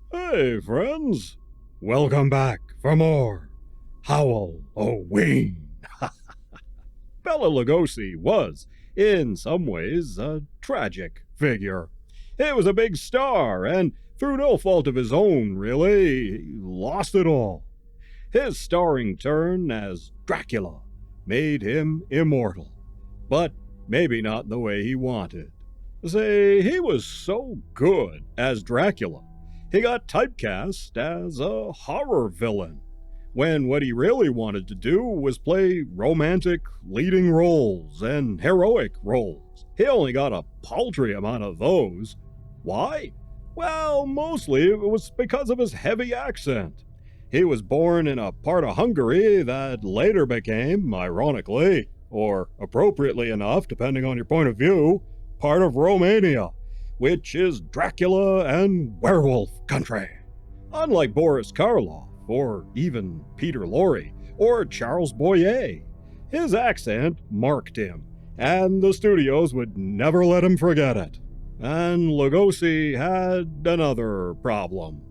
Hey, friends. Welcome back for more Halloween. Bela Lugosi was, in some ways, a tragic figure. He was a big star, and through no fault of his own, really, he lost it all. His starring turn as Dracula made him immortal, but maybe not in the way he wanted. Say, he was so good as Dracula, he got typecast as a horror villain, when what he really wanted to do was play romantic leading roles and heroic roles. He only got a paltry amount of those. Why? Well, mostly it was because of his heavy accent. He was born in a part of Hungary that later became, ironically, or appropriately enough, depending on your point of view, part of Romania, which is Dracula and werewolf country. Unlike Boris Karloff, or even Peter Lorre, or Charles Boyer, his accent marked him, and the studios would never let him forget it. And Lugosi had another problem.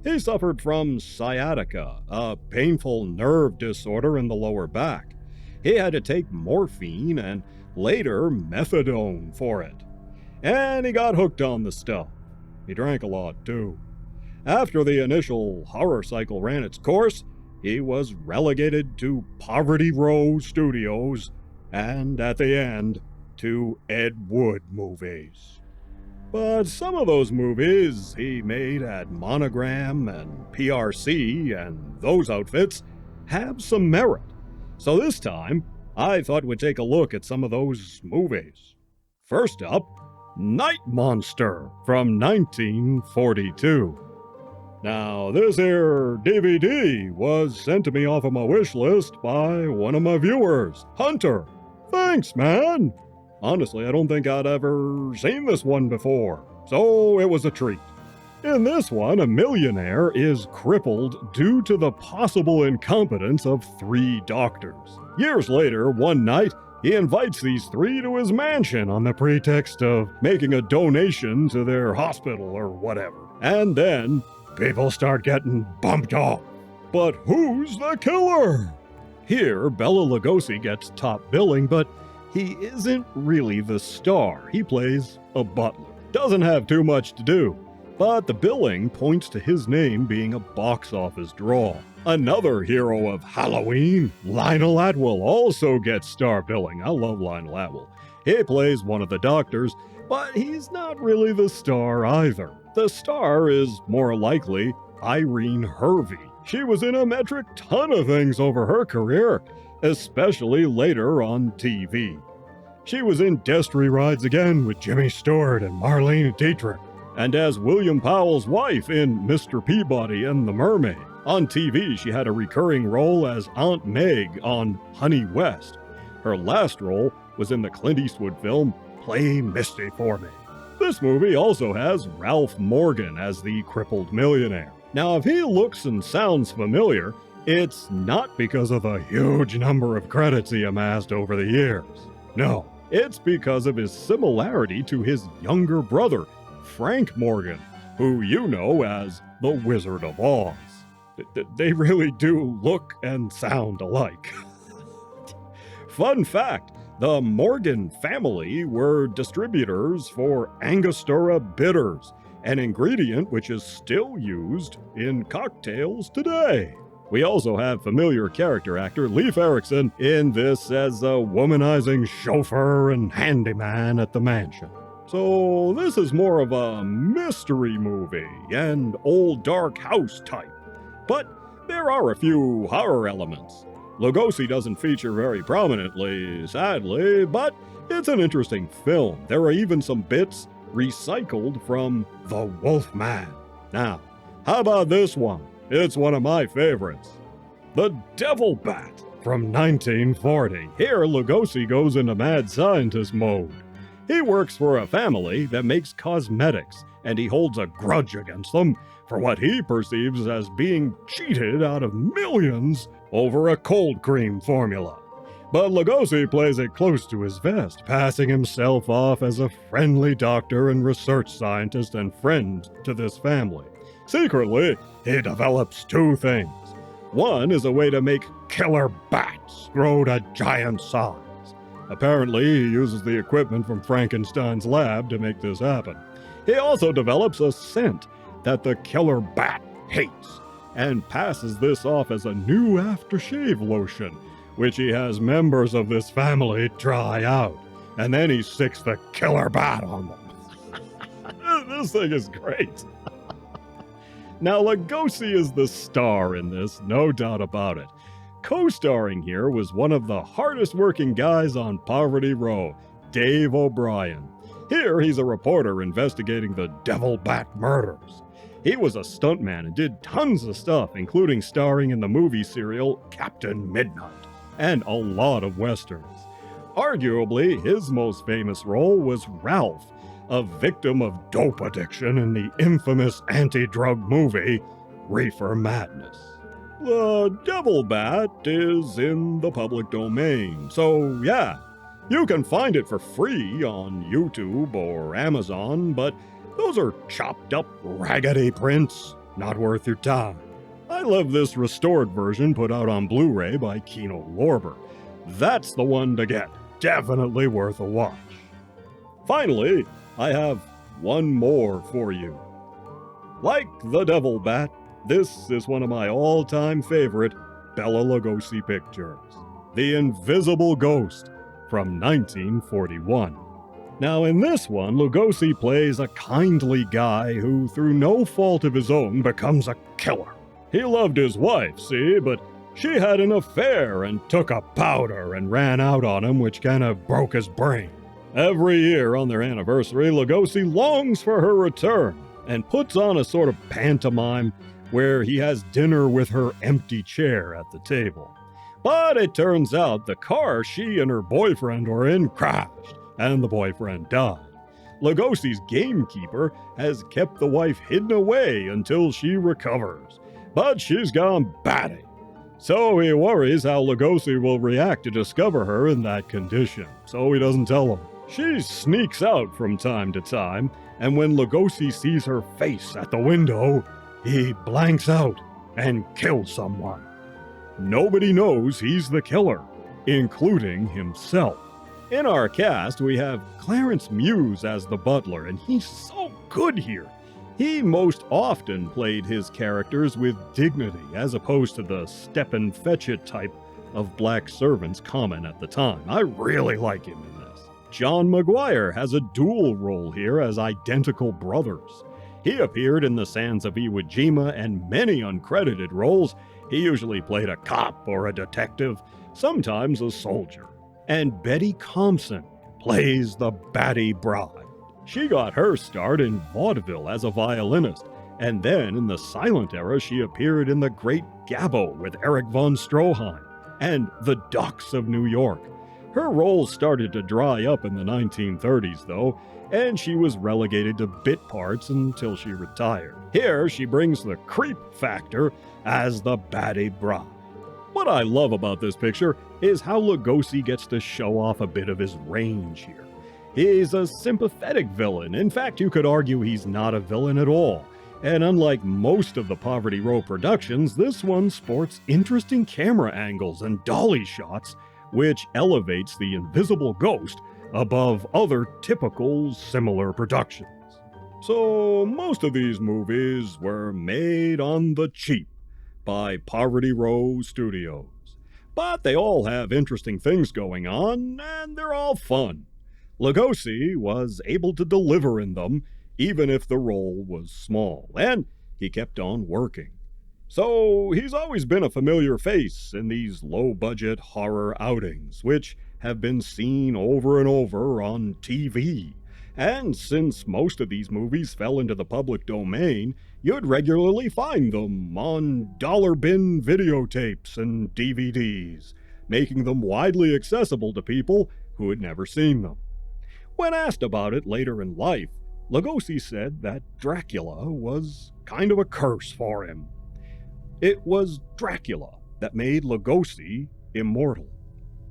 He suffered from sciatica, a painful nerve disorder in the lower back. He had to take morphine and later methadone for it. And he got hooked on the stuff. He drank a lot, too. After the initial horror cycle ran its course, he was relegated to Poverty Row Studios, and at the end, to Ed Wood movies. But some of those movies he made at Monogram and PRC and those outfits have some merit. So this time, I thought we'd take a look at some of those movies. First up, Night Monster from 1942. Now, this here DVD was sent to me off of my wish list by one of my viewers, Hunter. Thanks, man! Honestly, I don't think I'd ever seen this one before, so it was a treat. In this one, a millionaire is crippled due to the possible incompetence of 3 doctors. Years later, one night, he invites these 3 to his mansion on the pretext of making a donation to their hospital or whatever. And then, people start getting bumped off. But who's the killer? Here, Bela Lugosi gets top billing, but he isn't really the star. He plays a butler. Doesn't have too much to do, but the billing points to his name being a box office draw. Another hero of Halloween, Lionel Atwill, also gets star billing. I love Lionel Atwill. He plays one of the doctors, but he's not really the star either. The star is more likely Irene Hervey. She was in a metric ton of things over her career, especially later on TV. She was in Destry Rides Again with Jimmy Stewart and Marlene Dietrich, and as William Powell's wife in Mr. Peabody and the Mermaid. On TV, she had a recurring role as Aunt Meg on Honey West. Her last role was in the Clint Eastwood film Play Misty for Me. This movie also has Ralph Morgan as the crippled millionaire. Now, if he looks and sounds familiar, it's not because of the huge number of credits he amassed over the years. No, it's because of his similarity to his younger brother, Frank Morgan, who you know as the Wizard of Oz. They really do look and sound alike. Fun fact, the Morgan family were distributors for Angostura bitters, an ingredient which is still used in cocktails today. We also have familiar character actor Leif Erikson in this as a womanizing chauffeur and handyman at the mansion. So this is more of a mystery movie and old dark house type. But there are a few horror elements. Lugosi doesn't feature very prominently, sadly, but it's an interesting film. There are even some bits recycled from The Wolfman. Now, how about this one? It's one of my favorites. The Devil Bat from 1940. Here, Lugosi goes into mad scientist mode. He works for a family that makes cosmetics, and he holds a grudge against them for what he perceives as being cheated out of millions over a cold cream formula. But Lugosi plays it close to his vest, passing himself off as a friendly doctor and research scientist and friend to this family. Secretly, he develops two things. One is a way to make killer bats grow to giant size. Apparently, he uses the equipment from Frankenstein's lab to make this happen. He also develops a scent that the killer bat hates, and passes this off as a new aftershave lotion, which he has members of this family try out. And then he sicks the killer bat on them. This thing is great. Now, Lugosi is the star in this, no doubt about it. Co-starring here was one of the hardest working guys on Poverty Row, Dave O'Brien. Here he's a reporter investigating the Devil Bat murders. He was a stuntman and did tons of stuff, including starring in the movie serial Captain Midnight, and a lot of westerns. Arguably, his most famous role was Ralph, a victim of dope addiction in the infamous anti-drug movie Reefer Madness. The Devil Bat is in the public domain, so yeah, you can find it for free on YouTube or Amazon, but those are chopped up, raggedy prints, not worth your time. I love this restored version put out on Blu-ray by Kino Lorber. That's the one to get, definitely worth a watch. Finally, I have one more for you. Like the Devil Bat, this is one of my all-time favorite Bela Lugosi pictures, The Invisible Ghost from 1941. Now, in this one, Lugosi plays a kindly guy who, through no fault of his own, becomes a killer. He loved his wife, see, but she had an affair and took a powder and ran out on him, which kind of broke his brain. Every year on their anniversary, Lugosi longs for her return and puts on a sort of pantomime where he has dinner with her empty chair at the table. But it turns out the car she and her boyfriend were in crashed, and the boyfriend died. Lugosi's gamekeeper has kept the wife hidden away until she recovers, but she's gone batty. So he worries how Lugosi will react to discover her in that condition, so he doesn't tell him. She sneaks out from time to time, and when Lugosi sees her face at the window, he blanks out and kills someone. Nobody knows he's the killer, including himself. In our cast, we have Clarence Muse as the butler, and he's so good here. He most often played his characters with dignity, as opposed to the step-and-fetch-it type of black servants common at the time. I really like him in this. John Maguire has a dual role here as identical brothers. He appeared in The Sands of Iwo Jima and many uncredited roles. He usually played a cop or a detective, sometimes a soldier. And Betty Compson plays the batty bride. She got her start in vaudeville as a violinist, and then in the silent era she appeared in The Great Gabbo with Erich von Stroheim and The Docks of New York. Her roles started to dry up in the 1930s, though, and she was relegated to bit parts until she retired. Here she brings the creep factor as the batty bride. What I love about this picture is how Lugosi gets to show off a bit of his range here. He's a sympathetic villain. In fact, you could argue he's not a villain at all. And unlike most of the Poverty Row productions, this one sports interesting camera angles and dolly shots, which elevates the invisible ghost above other typical similar productions. So most of these movies were made on the cheap by Poverty Row Studios. But they all have interesting things going on, and they're all fun. Lugosi was able to deliver in them, even if the role was small, and he kept on working. So he's always been a familiar face in these low-budget horror outings, which have been seen over and over on TV. And since most of these movies fell into the public domain, you'd regularly find them on dollar bin videotapes and DVDs, making them widely accessible to people who had never seen them. When asked about it later in life, Lugosi said that Dracula was kind of a curse for him. It was Dracula that made Lugosi immortal.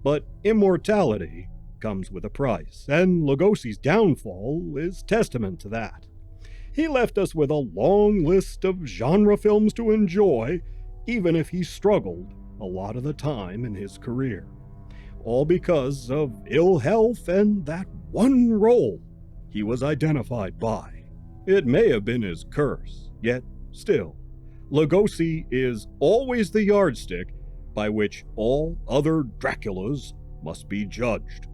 But immortality comes with a price, and Lugosi's downfall is testament to that. He left us with a long list of genre films to enjoy, even if he struggled a lot of the time in his career. All because of ill health and that one role he was identified by. It may have been his curse, yet still, Lugosi is always the yardstick by which all other Draculas must be judged.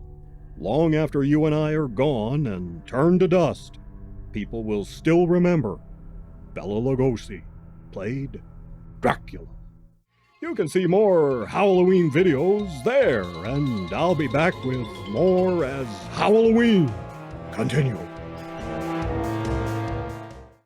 Long after you and I are gone and turned to dust, people will still remember Bela Lugosi played Dracula. You can see more Halloween videos there, and I'll be back with more as Halloween continues.